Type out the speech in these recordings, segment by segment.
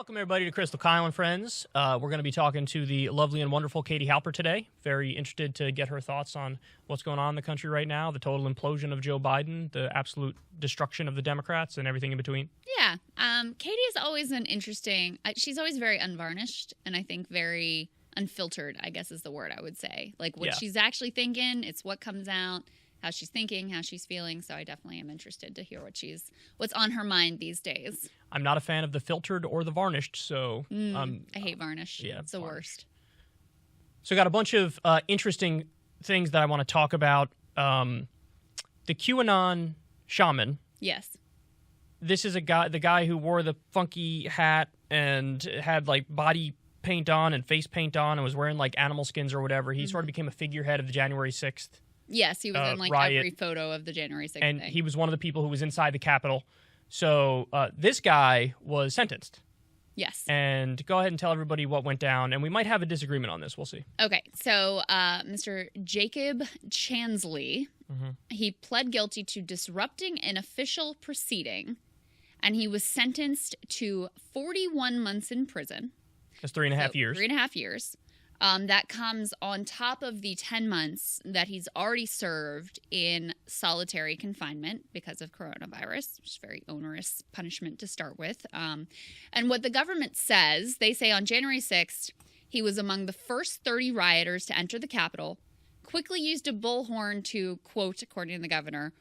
Welcome, everybody, to Krystal, Kyle, and Friends. We're going to be talking to the lovely and wonderful Katie Halper today. Very interested to get her thoughts on what's going on in the country right now, the total implosion of Joe Biden, the absolute destruction of the Democrats, and everything in between. Yeah. Katie is always an interesting... she's always very unvarnished, and I think very unfiltered, I guess is the word I would say. Like, what she's actually thinking, it's what comes out, how she's thinking, how she's feeling. So I definitely am interested to hear what's on her mind these days. I'm not a fan of the filtered or the varnished, so... I hate varnish. Yeah, it's the worst. So I got a bunch of interesting things that I want to talk about. The QAnon Shaman. Yes. This is the guy who wore the funky hat and had like body paint on and face paint on and was wearing like animal skins or whatever. He sort of became a figurehead of the January 6th. Yes, he was in like riot. every photo of the January 6th and thing. He was one of the people who was inside the Capitol. So this guy was sentenced. Yes. And go ahead and tell everybody what went down. And we might have a disagreement on this. We'll see. Okay. So Mr. Jacob Chansley, he pled guilty to disrupting an official proceeding, and he was sentenced to 41 months in prison. That's 3.5 years. 3.5 years. That comes on top of the 10 months that he's already served in solitary confinement because of coronavirus, which is a very onerous punishment to start with. And what the government says, they say on January 6th, he was among the first 30 rioters to enter the Capitol, quickly used a bullhorn to, quote, according to the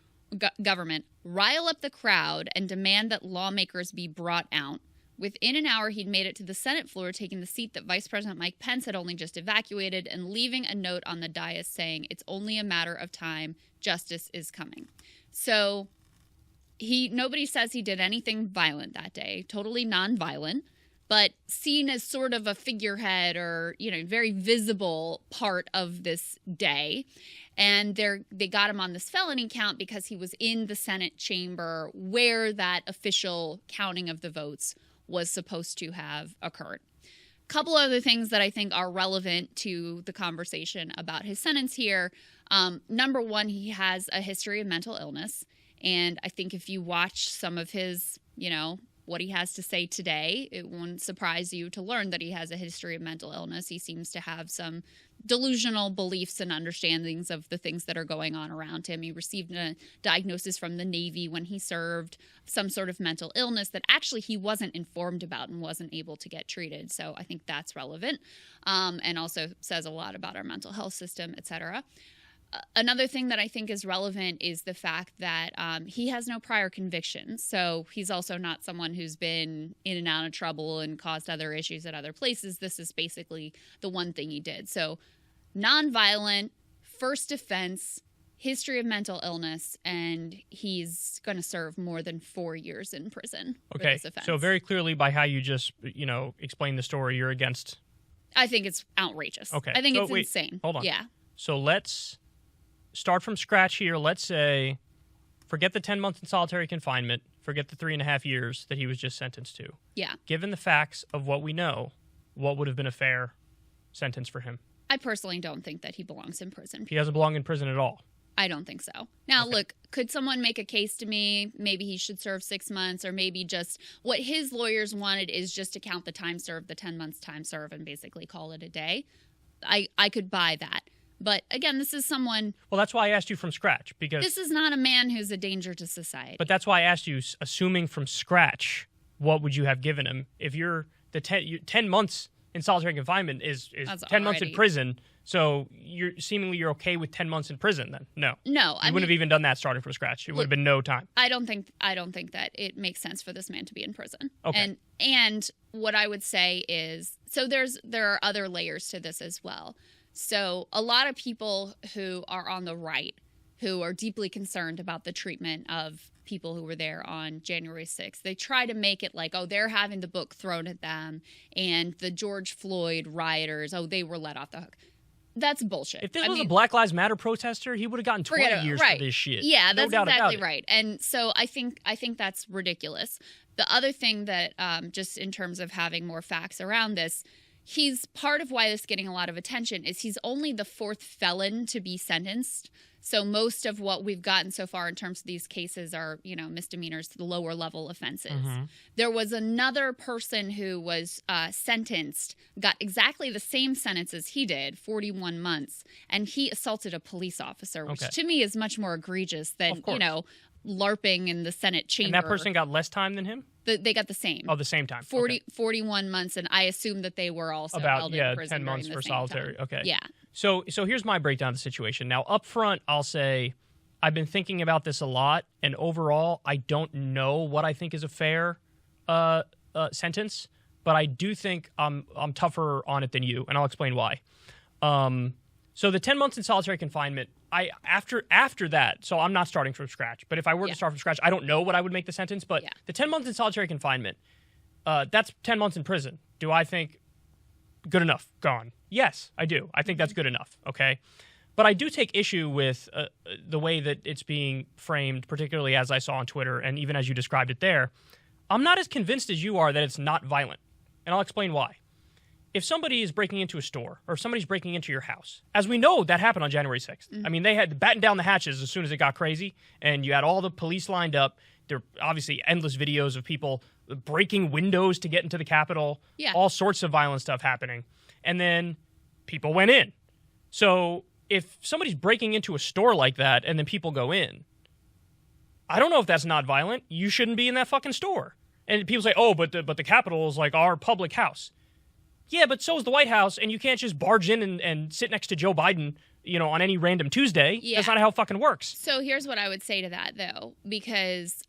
government, rile up the crowd and demand that lawmakers be brought out. Within an hour, he'd made it to the Senate floor, taking the seat that Vice President Mike Pence had only just evacuated, and leaving a note on the dais saying, "It's only a matter of time. Justice is coming." So nobody says he did anything violent that day, totally nonviolent, but seen as sort of a figurehead or, very visible part of this day. And they got him on this felony count because he was in the Senate chamber where that official counting of the votes was supposed to have occurred. A couple other things that I think are relevant to the conversation about his sentence here. Number one, he has a history of mental illness. And I think if you watch some of his, what he has to say today, it won't surprise you to learn that he has a history of mental illness. He seems to have some delusional beliefs and understandings of the things that are going on around him. He received a diagnosis from the Navy when he served, some sort of mental illness that actually he wasn't informed about and wasn't able to get treated. So I think that's relevant, and also says a lot about our mental health system, et cetera. Another thing that I think is relevant is the fact that he has no prior convictions. So he's also not someone who's been in and out of trouble and caused other issues at other places. This is basically the one thing he did. So nonviolent, first offense, history of mental illness, and he's going to serve more than 4 years in prison for this offense. So very clearly by how you just, explained the story, you're against... I think it's outrageous. Okay. I think it's insane. Hold on. Yeah. So let's start from scratch here. Let's say, forget the 10 months in solitary confinement, forget the 3.5 years that he was just sentenced to. Yeah. Given the facts of what we know, what would have been a fair sentence for him? I personally don't think that he belongs in prison. He doesn't belong in prison at all. I don't think so. Now, look, could someone make a case to me? Maybe he should serve 6 months, or maybe just what his lawyers wanted is just to count the time served, the 10 months time served, and basically call it a day. I could buy that. But again, this is someone... Well, that's why I asked you from scratch, because... This is not a man who's a danger to society. But that's why I asked you, assuming from scratch, what would you have given him? If you're... 10 months in solitary confinement is 10 months in prison, so you're okay with 10 months in prison then? No. No. You wouldn't have even done that starting from scratch. It would have been no time. I don't think that it makes sense for this man to be in prison. Okay. And what I would say is... So there are other layers to this as well. So a lot of people who are on the right, who are deeply concerned about the treatment of people who were there on January 6th, they try to make it like, they're having the book thrown at them, and the George Floyd rioters, they were let off the hook. That's bullshit. If this was a Black Lives Matter protester, he would have gotten 20 years for this shit. Yeah, that's exactly right. And so I think that's ridiculous. The other thing that, just in terms of having more facts around this, he's part of why this is getting a lot of attention is he's only the 4th felon to be sentenced. So most of what we've gotten so far in terms of these cases are, misdemeanors, lower level offenses. Mm-hmm. There was another person who was sentenced, got exactly the same sentence as he did, 41 months, and he assaulted a police officer, which to me is much more egregious than, LARPing in the Senate chamber. And that person got less time than him? They got the same. Oh, the same time. 41 months, and I assume that they were also held in prison 10 months for solitary. Time. Okay. Yeah. So here's my breakdown of the situation. Now, up front, I'll say I've been thinking about this a lot, and overall, I don't know what I think is a fair sentence, but I do think I'm tougher on it than you, and I'll explain why. So the 10 months in solitary confinement, after that, so I'm not starting from scratch, but if I were to start from scratch, I don't know what I would make the sentence, but the 10 months in solitary confinement, that's 10 months in prison. Do I think good enough? Gone. Yes, I do. I think that's good enough, okay? But I do take issue with the way that it's being framed, particularly as I saw on Twitter, and even as you described it there. I'm not as convinced as you are that it's not violent, and I'll explain why. If somebody is breaking into a store, or if somebody's breaking into your house, as we know, that happened on January 6th. Mm-hmm. I mean, they had to batten down the hatches as soon as it got crazy, and you had all the police lined up. There are obviously endless videos of people breaking windows to get into the Capitol, all sorts of violent stuff happening. And then people went in. So if somebody's breaking into a store like that and then people go in, I don't know if that's not violent. You shouldn't be in that fucking store. And people say, oh, but the Capitol is like our public house. Yeah, but so is the White House, and you can't just barge in and sit next to Joe Biden, on any random Tuesday. Yeah. That's not how it fucking works. So here's what I would say to that, though, because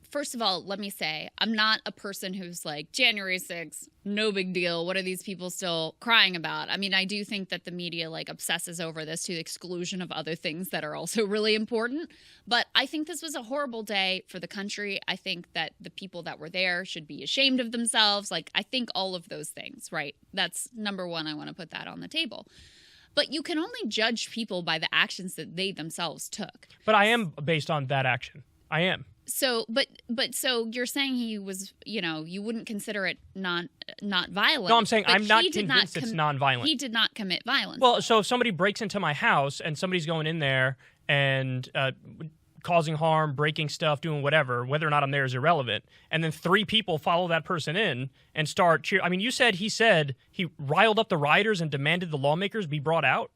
first of all, let me say, I'm not a person who's like, January 6th, no big deal. What are these people still crying about? I mean, I do think that the media obsesses over this to the exclusion of other things that are also really important. But I think this was a horrible day for the country. I think that the people that were there should be ashamed of themselves. I think all of those things, right? That's number one. I want to put that on the table. But you can only judge people by the actions that they themselves took. But I am based on that action. I am. So, but so you're saying he was, you wouldn't consider it not violent. No, I'm saying I'm not convinced it's non-violent. He did not commit violence. Well, so if somebody breaks into my house and somebody's going in there and causing harm, breaking stuff, doing whatever, whether or not I'm there is irrelevant, and then 3 people follow that person in and start cheering. I mean, he said he riled up the rioters and demanded the lawmakers be brought out.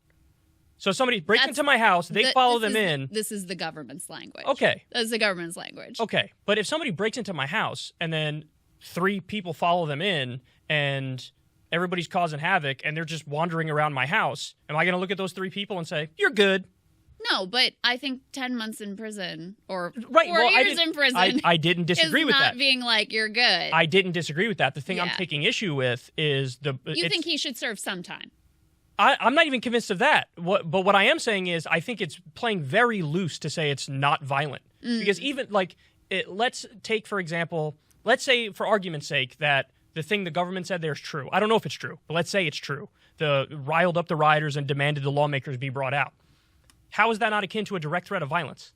So somebody breaks into my house, they follow them in. This is the government's language. Okay. That's the government's language. Okay. But if somebody breaks into my house and then 3 people follow them in and everybody's causing havoc and they're just wandering around my house, am I going to look at those 3 people and say, you're good? No, but I think 10 months in prison or 4 well, years in prison I didn't disagree with that. Is not being like, you're good. I didn't disagree with that. The thing I'm taking issue with is You think he should serve some time? I'm not even convinced of that. But what I am saying is I think it's playing very loose to say it's not violent. Because even, let's take, for example, let's say, for argument's sake, that the thing the government said there is true. I don't know if it's true, but let's say it's true. Riled up the rioters and demanded the lawmakers be brought out. How is that not akin to a direct threat of violence?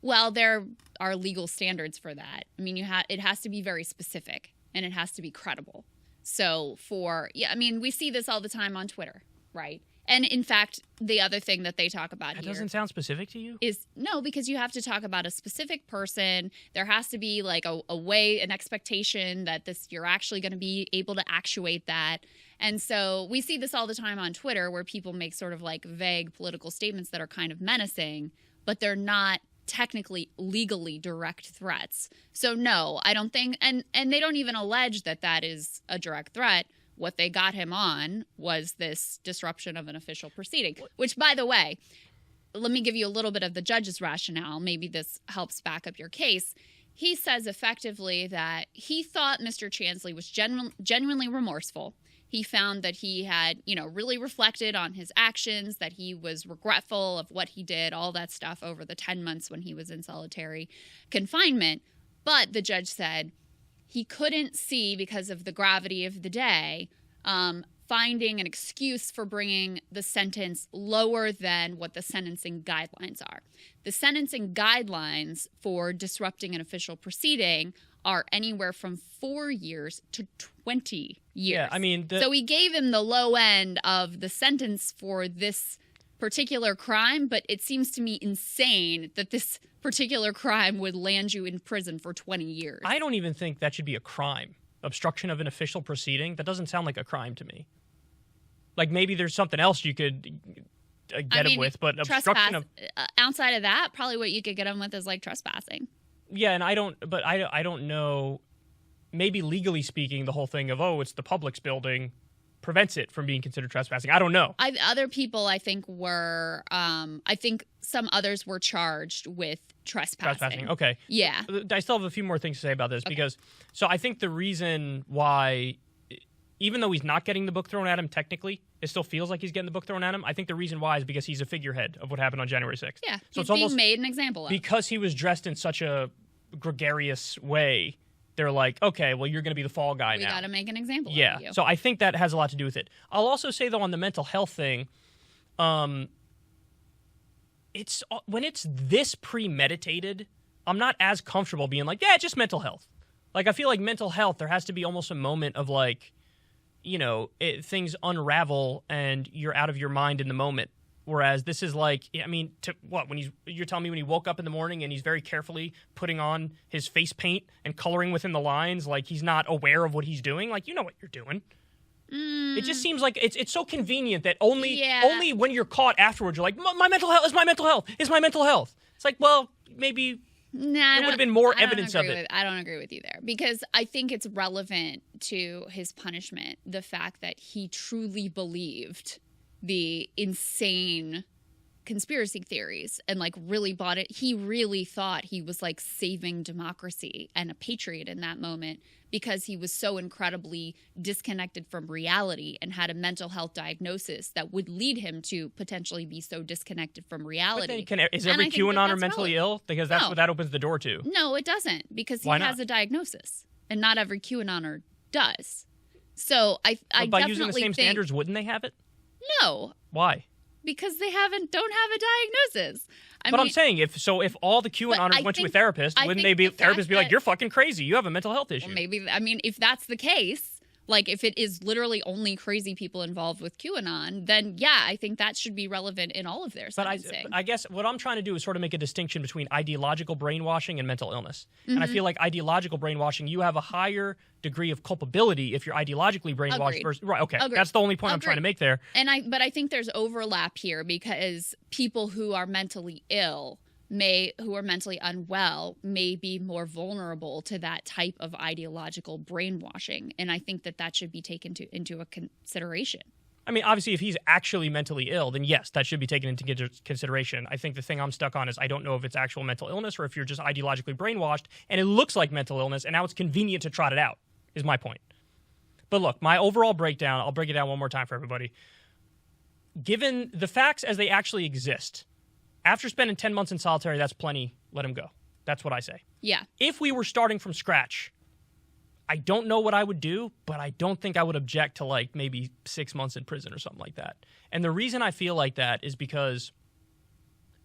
Well, there are legal standards for that. I mean, it has to be very specific, and it has to be credible. So we see this all the time on Twitter, right? And in fact, the other thing that they talk about here... That doesn't sound specific to you? No, because you have to talk about a specific person. There has to be a way, an expectation that you're actually going to be able to actuate that. And so we see this all the time on Twitter where people make sort of vague political statements that are kind of menacing, but they're not technically legally direct threats. So no, I don't think, and they don't even allege that is a direct threat. What they got him on was this disruption of an official proceeding, which, by the way, let me give you a little bit of the judge's rationale. Maybe this helps back up your case. He says effectively that he thought Mr. Chansley was genuinely remorseful. He found that he had, really reflected on his actions, that he was regretful of what he did, all that stuff over the 10 months when he was in solitary confinement. But the judge said he couldn't see, because of the gravity of the day, finding an excuse for bringing the sentence lower than what the sentencing guidelines are. The sentencing guidelines for disrupting an official proceeding are anywhere from 4 years to 20 years. Yeah, I mean... So we gave him the low end of the sentence for this particular crime, but it seems to me insane that this particular crime would land you in prison for 20 years. I don't even think that should be a crime. Obstruction of an official proceeding? That doesn't sound like a crime to me. Like, maybe there's something else you could get him with, but obstruction of... outside of that, probably what you could get him with is, like, trespassing. Yeah, and I don't know... Maybe legally speaking, the whole thing of, it's the Publix building prevents it from being considered trespassing. I don't know. Other people, I think, were... I think some others were charged with trespassing. Okay. Yeah. I still have a few more things to say about this because... So I think the reason why... Even though he's not getting the book thrown at him technically, it still feels like he's getting the book thrown at him. I think the reason why is because he's a figurehead of what happened on January 6th. Yeah, so he's being made an example of. Because he was dressed in such a gregarious way, they're like, okay, well, you're going to be the fall guy now. We got to make an example of you. So I think that has a lot to do with it. I'll also say, though, on the mental health thing, it's when it's this premeditated, I'm not as comfortable being like, yeah, it's just mental health. Like, I feel like mental health, there has to be almost a moment of like, things unravel and you're out of your mind in the moment. Whereas this is like, I mean, you're telling me when he woke up in the morning and he's very carefully putting on his face paint and coloring within the lines, like he's not aware of what he's doing. Like, you know what you're doing. It just seems like it's so convenient that only when you're caught afterwards, you're like, my mental health is my mental health is my mental health. It's like, well, maybe... there would have been more evidence of it. I don't agree with you there because I think it's relevant to his punishment, the fact that he truly believed the insane conspiracy theories and like really bought it. He really thought he was like saving democracy and a patriot in that moment because he was so incredibly disconnected from reality and had a mental health diagnosis that would lead him to potentially be so disconnected from reality. But then is every QAnoner mentally ill? Because that's what that opens the door to. No, it doesn't, because he has a diagnosis, and not every QAnoner does. So I definitely by using the same standards, wouldn't they have it? No. Why? Because they don't have a diagnosis. I'm saying if all the QAnoners went to a therapist, wouldn't therapists be like, you're fucking crazy, you have a mental health issue? Well, maybe, if that's the case, like if it is literally only crazy people involved with QAnon, then yeah, I think that should be relevant in all of their sentencing. But I guess what I'm trying to do is sort of make a distinction between ideological brainwashing and mental illness. Mm-hmm. And I feel like ideological brainwashing, you have a higher degree of culpability if you're ideologically brainwashed. Right, okay. Agreed. That's the only point I'm trying to make there. But I think there's overlap here because people who are mentally ill who are mentally unwell may be more vulnerable to that type of ideological brainwashing. And I think that should be taken into a consideration. I mean, obviously, if he's actually mentally ill, then yes, that should be taken into consideration. I think the thing I'm stuck on is I don't know if it's actual mental illness or if you're just ideologically brainwashed and it looks like mental illness and now it's convenient to trot it out, is my point. But look, my overall breakdown, I'll break it down one more time for everybody. Given the facts as they actually exist, after spending 10 months in solitary, that's plenty. Let him go. That's what I say. Yeah. If we were starting from scratch, I don't know what I would do, but I don't think I would object to like maybe 6 months in prison or something like that. And the reason I feel like that is because,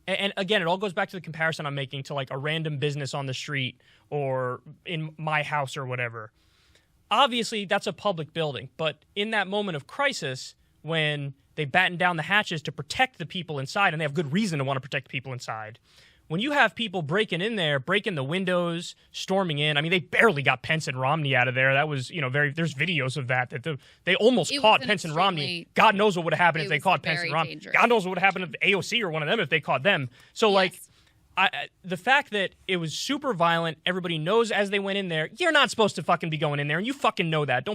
and again, it all goes back to the comparison I'm making to like a random business on the street or in my house or whatever. Obviously, that's a public building, but in that moment of crisis, when they batten down the hatches to protect the people inside, and they have good reason to want to protect the people inside. When you have people breaking in there, breaking the windows, storming in, I mean, they barely got Pence and Romney out of there. That was, there's videos of that they almost caught Pence and Romney. God knows what would have happened if they caught Pence and Romney. God knows what would have happened if AOC or one of them if they caught them. So, the fact that it was super violent, everybody knows as they went in there, you're not supposed to fucking be going in there, and you fucking know that.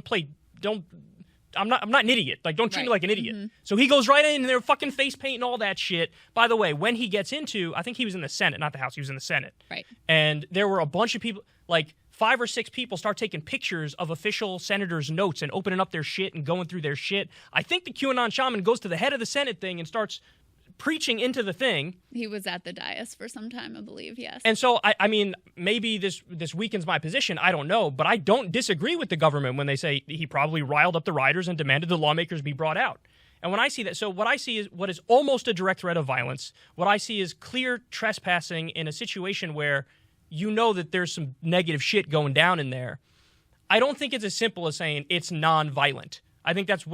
I'm not an idiot. Like, don't treat me like an idiot. Mm-hmm. So he goes right in and they're fucking face paint and all that shit. By the way, when he gets into, I think he was in the Senate, not the House, he was in the Senate. Right. And there were a bunch of people, like 5 or 6 people start taking pictures of official senators' notes and opening up their shit and going through their shit. I think the QAnon Shaman goes to the head of the Senate thing and starts preaching into the thing. He was at the dais for some time, I believe, yes. And so, I mean, maybe this weakens my position, I don't know, but I don't disagree with the government when they say he probably riled up the rioters and demanded the lawmakers be brought out. And when I see that, so what I see is what is almost a direct threat of violence. What I see is clear trespassing in a situation where you know that there's some negative shit going down in there. I don't think it's as simple as saying it's non-violent. I think that's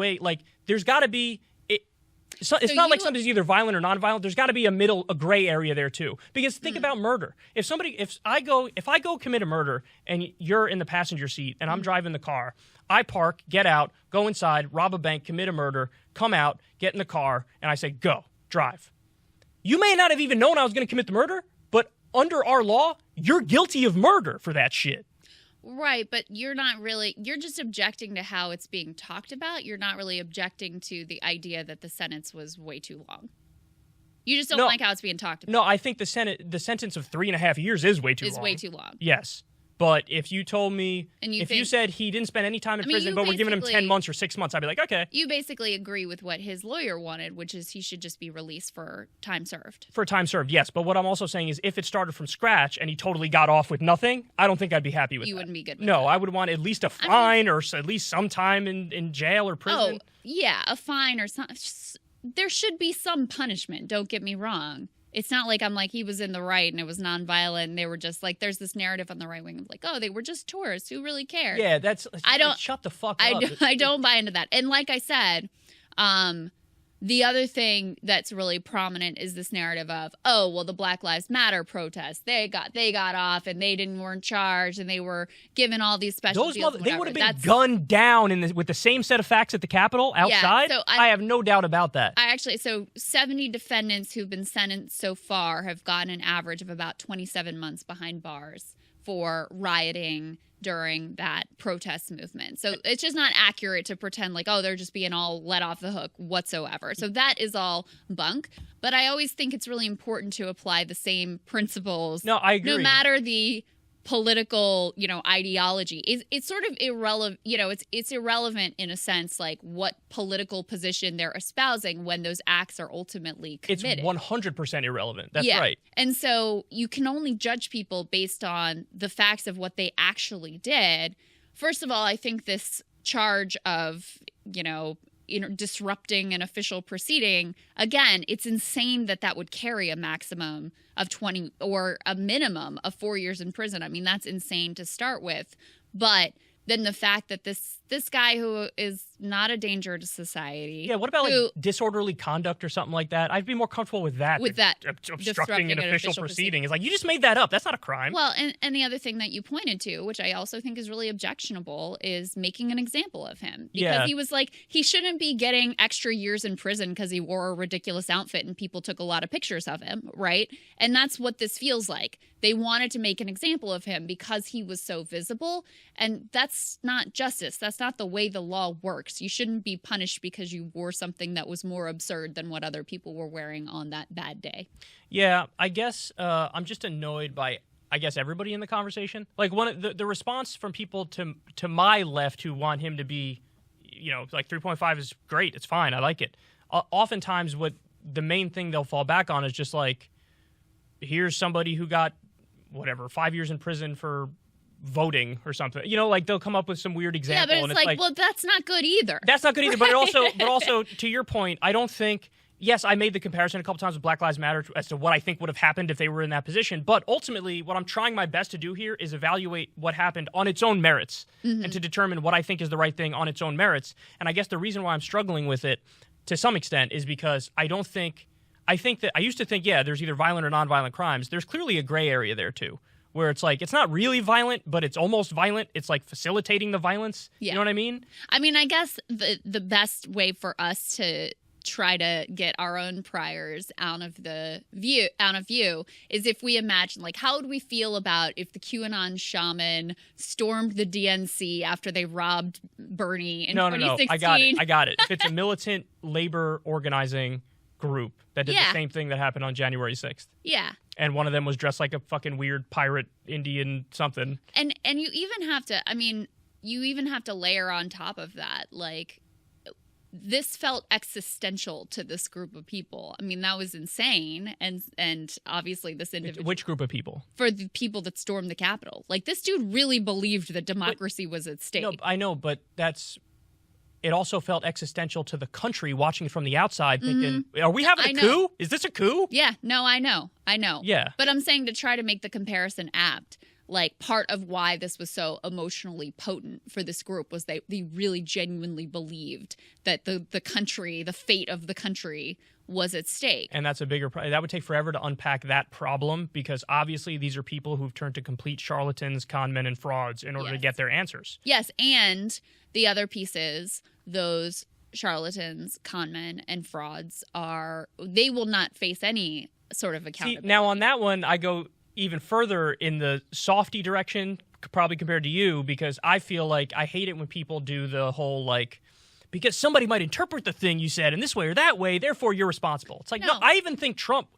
there's got to be. It's not like something's either violent or non-violent. There's got to be a gray area there too. Because think about murder. If I go commit a murder and you're in the passenger seat and I'm driving the car, I park, get out, go inside, rob a bank, commit a murder, come out, get in the car, and I say, go, drive. You may not have even known I was going to commit the murder, but under our law, you're guilty of murder for that shit. Right, but you're just objecting to how it's being talked about. You're not really objecting to the idea that the sentence was way too long. You just don't like how it's being talked about. No, I think the sentence of 3.5 years is way too long. Is way too long. Yes. But if you told me, you said he didn't spend any time in prison, but we're giving him 10 months or 6 months, I'd be like, okay. You basically agree with what his lawyer wanted, which is he should just be released for time served. For time served, yes. But what I'm also saying is if it started from scratch and he totally got off with nothing, I don't think I'd be happy with that. You wouldn't be good with that. that. I would want at least a fine or at least some time in jail or prison. Oh, yeah, a fine or something. There should be some punishment, don't get me wrong. It's not like I'm like he was in the right and it was nonviolent and they were just like there's this narrative on the right wing of like, oh, they were just tourists. Who really cared? Yeah, shut the fuck up. I don't buy into that. And like I said, the other thing that's really prominent is this narrative of, oh, well, the Black Lives Matter protests, they got off and they weren't charged and they were given all these special deals. They would have been gunned down with the same set of facts at the Capitol outside. Yeah, so I have no doubt about that. So 70 defendants who've been sentenced so far have gotten an average of about 27 months behind bars for rioting during that protest movement. So it's just not accurate to pretend like, oh, they're just being all let off the hook whatsoever. So that is all bunk. But I always think it's really important to apply the same principles. No, I agree. No matter the political, ideology. It's sort of irrelevant, it's irrelevant in a sense, like what political position they're espousing when those acts are ultimately committed. It's 100% irrelevant. That's right. And so you can only judge people based on the facts of what they actually did. First of all, I think this charge of, disrupting an official proceeding, again, it's insane that would carry a maximum of 20 or a minimum of 4 years in prison. I mean, that's insane to start with. But then the fact that this guy who is not a danger to society. Yeah, what about disorderly conduct or something like that? I'd be more comfortable with that. Obstructing an official proceeding. It's like, you just made that up. That's not a crime. Well, and the other thing that you pointed to, which I also think is really objectionable, is making an example of him. Because he was like, he shouldn't be getting extra years in prison because he wore a ridiculous outfit and people took a lot of pictures of him, right? And that's what this feels like. They wanted to make an example of him because he was so visible. And that's not justice. That's not the way the law works. You shouldn't be punished because you wore something that was more absurd than what other people were wearing on that bad day. Yeah, I guess I'm just annoyed by, everybody in the conversation. Like the response from people to my left who want him to be, 3.5 is great. It's fine. I like it. Oftentimes what the main thing they'll fall back on is just like, here's somebody who got 5 years in prison for voting or something. They'll come up with some weird example. Yeah, but it's like, well, that's not good either. That's not good either. But also to your point, I don't think. Yes, I made the comparison a couple times with Black Lives Matter as to what I think would have happened if they were in that position. But ultimately, what I'm trying my best to do here is evaluate what happened on its own merits and to determine what I think is the right thing on its own merits. And I guess the reason why I'm struggling with it to some extent is because I used to think, there's either violent or nonviolent crimes. There's clearly a gray area there too, where it's like, it's not really violent, but it's almost violent. It's like facilitating the violence. Yeah. You know what I mean? I mean, I guess the best way for us to try to get our own priors out of view is if we imagine, like, how would we feel about if the QAnon Shaman stormed the DNC after they robbed Bernie in 2016? No. I got it. If it's a militant labor organizing group that did the same thing that happened on January 6th. Yeah. And one of them was dressed like a fucking weird pirate Indian something. And you even have to layer on top of that, like, this felt existential to this group of people. I mean, that was insane. And obviously this individual. Which group of people? For the people that stormed the Capitol. Like, this dude really believed that democracy was at stake. No, I know, but that's it also felt existential to the country watching it from the outside, thinking, are we having a coup? Is this a coup? Yeah, no, I know. Yeah. But I'm saying to try to make the comparison apt, like part of why this was so emotionally potent for this group was they really genuinely believed that the country, the fate of the country was at stake. And that's a bigger that would take forever to unpack that problem, because obviously these are people who've turned to complete charlatans, con men, and frauds in order to get their answers. Yes, and the other piece is those charlatans, con men, and frauds they will not face any sort of accountability. See, now on that one, I go even further in the softy direction, probably compared to you, because I feel like I hate it when people do the whole like, because somebody might interpret the thing you said in this way or that way, therefore you're responsible. It's like, no, I even think Trump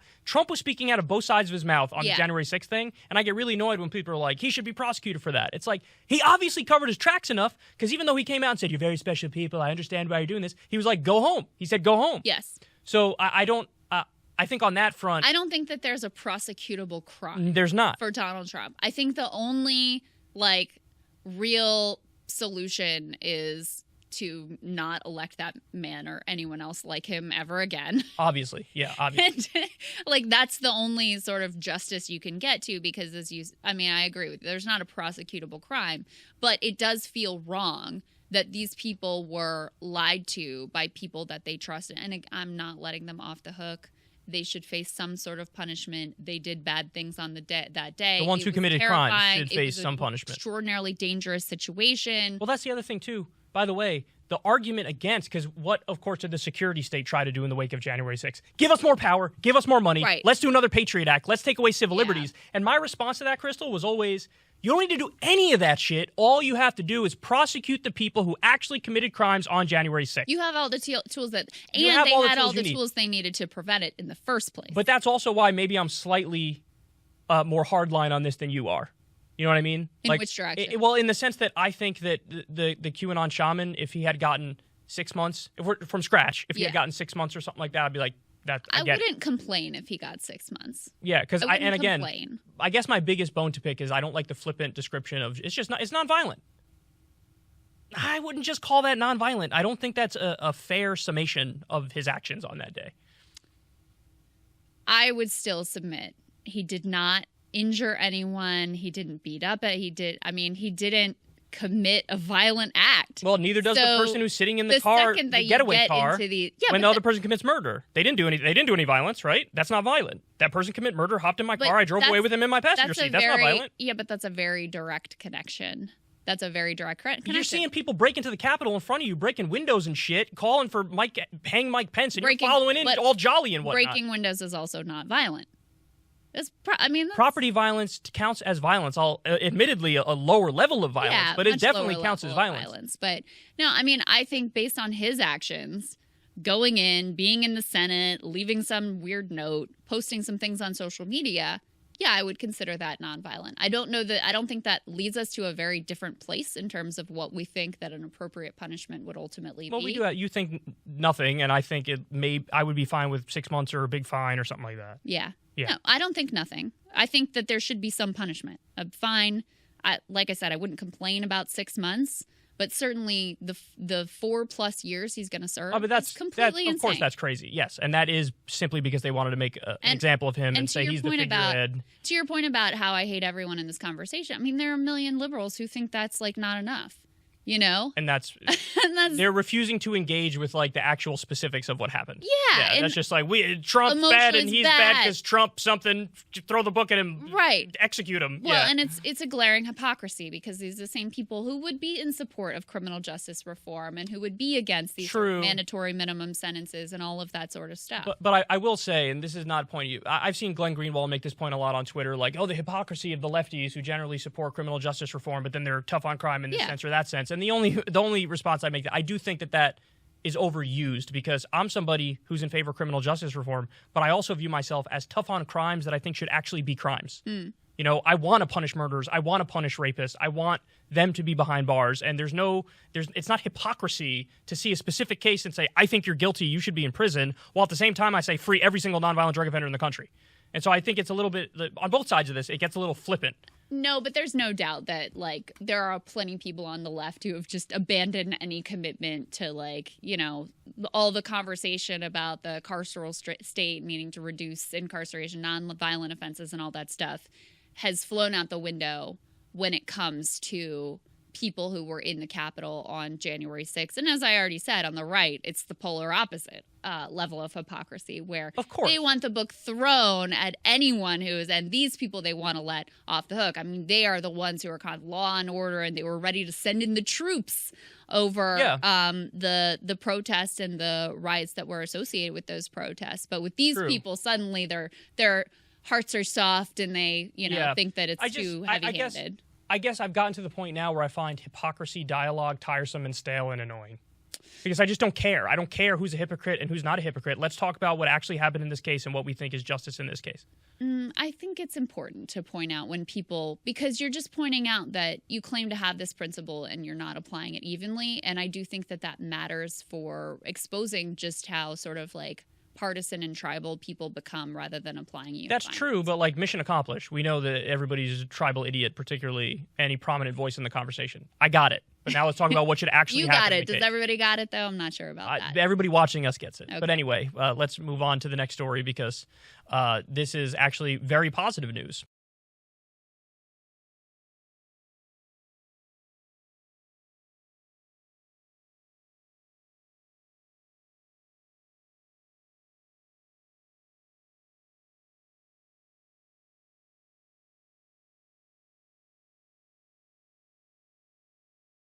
was speaking out of both sides of his mouth on the January 6th thing, and I get really annoyed when people are like, he should be prosecuted for that. It's like, he obviously covered his tracks enough, because even though he came out and said, you're very special people, I understand why you're doing this, he was like, go home. He said, go home. Yes. So I think on that front, I don't think that there's a prosecutable crime. There's not. For Donald Trump. I think the only, like, real solution is to not elect that man or anyone else like him ever again. Obviously. Yeah, obviously. And, like, that's the only sort of justice you can get to, because I agree with you. There's not a prosecutable crime, but it does feel wrong that these people were lied to by people that they trusted. And I'm not letting them off the hook. They should face some sort of punishment. They did bad things on that day. The ones who committed crimes should face some punishment. Extraordinarily dangerous situation. Well, that's the other thing, too. By the way, the argument against, because what, of course, did the security state try to do in the wake of January 6th? Give us more power. Give us more money. Right. Let's do another Patriot Act. Let's take away civil liberties. And my response to that, Krystal, was always, you don't need to do any of that shit. All you have to do is prosecute the people who actually committed crimes on January 6th. You have all the tools that, and they had all the tools they needed to prevent it in the first place. But that's also why maybe I'm slightly more hardline on this than you are. You know what I mean? In which direction? Well, in the sense that I think that the QAnon Shaman, if he had gotten 6 months from scratch, if he had gotten 6 months or something like that, I'd be like, I wouldn't complain if he got 6 months. Yeah, because complain. I guess my biggest bone to pick is I don't like the flippant description of it's nonviolent. I wouldn't just call that nonviolent. I don't think that's a fair summation of his actions on that day. I would still submit he did not injure anyone. He didn't beat up. He didn't commit a violent act. Well, neither does the person who's sitting in the car, the getaway car, when the other person commits murder. They didn't do any violence, right? That's not violent. That person committed murder, hopped in my car, I drove away with him in my passenger seat. That's not violent. Yeah, but that's a very direct connection. That's a very direct connection. You're seeing people break into the Capitol in front of you, breaking windows and shit, calling for hang Mike Pence, and you're following in all jolly and whatnot. Breaking windows is also not violent. Property violence counts as violence. Admittedly, a lower level of violence, but it definitely counts as violence. But no, I think based on his actions, going in, being in the Senate, leaving some weird note, posting some things on social media, I would consider that nonviolent. I don't think that leads us to a very different place in terms of what we think that an appropriate punishment would ultimately be. Well, we do. You think nothing, and I think I would be fine with 6 months or a big fine or something like that. Yeah. No, I don't think nothing. I think that there should be some punishment. A fine. Like I said, I wouldn't complain about 6 months, but certainly the 4+ years he's going to serve. But that's completely insane. Of course, that's crazy. Yes, and that is simply because they wanted to make an example of him and say he's the figurehead. To your point about how I hate everyone in this conversation, there are a million liberals who think that's not enough. And that's they're refusing to engage with the actual specifics of what happened. Yeah, that's just like Trump's bad and he's bad because Trump something. Throw the book at him, right? Execute him. Well, and it's a glaring hypocrisy because these are the same people who would be in support of criminal justice reform and who would be against these sort of mandatory minimum sentences and all of that sort of stuff. But I will say, and this is not a point of you. I've seen Glenn Greenwald make this point a lot on Twitter, the hypocrisy of the lefties who generally support criminal justice reform, but then they're tough on crime in this sense or that sense. And the only response I make, I do think that is overused because I'm somebody who's in favor of criminal justice reform, but I also view myself as tough on crimes that I think should actually be crimes. I want to punish murderers. I want to punish rapists. I want them to be behind bars. And it's not hypocrisy to see a specific case and say, I think you're guilty, you should be in prison, while at the same time I say free every single nonviolent drug offender in the country. And so I think it's a little bit, on both sides of this, it gets a little flippant. No, but there's no doubt that, like, there are plenty of people on the left who have just abandoned any commitment to, like, you know, all the conversation about the carceral state, meaning to reduce incarceration, non-violent offenses and all that stuff, has flown out the window when it comes to people who were in the Capitol on January 6th. And as I already said, on the right, it's the polar opposite level of hypocrisy, where of course they want the book thrown at anyone who is, and these people they want to let off the hook. I mean, they are the ones who are kind of law and order, and they were ready to send in the troops over the protests and the riots that were associated with those protests. But with these people, suddenly their hearts are soft, and they think that it's too heavy-handed. I guess I've gotten to the point now where I find hypocrisy dialogue tiresome and stale and annoying. Because I just don't care. I don't care who's a hypocrite and who's not a hypocrite. Let's talk about what actually happened in this case and what we think is justice in this case. I think it's important to point out when people, because you're just pointing out that you claim to have this principle and you're not applying it evenly. And I do think that that matters for exposing just how sort of like partisan and tribal people become rather than applying you. That's true, but like mission accomplished. We know that everybody's a tribal idiot, particularly any prominent voice in the conversation. I got it. But now let's talk about what should actually happen. You got it. Does everybody got it, though? I'm not sure about that. Everybody watching us gets it. Okay. But anyway, let's move on to the next story because this is actually very positive news.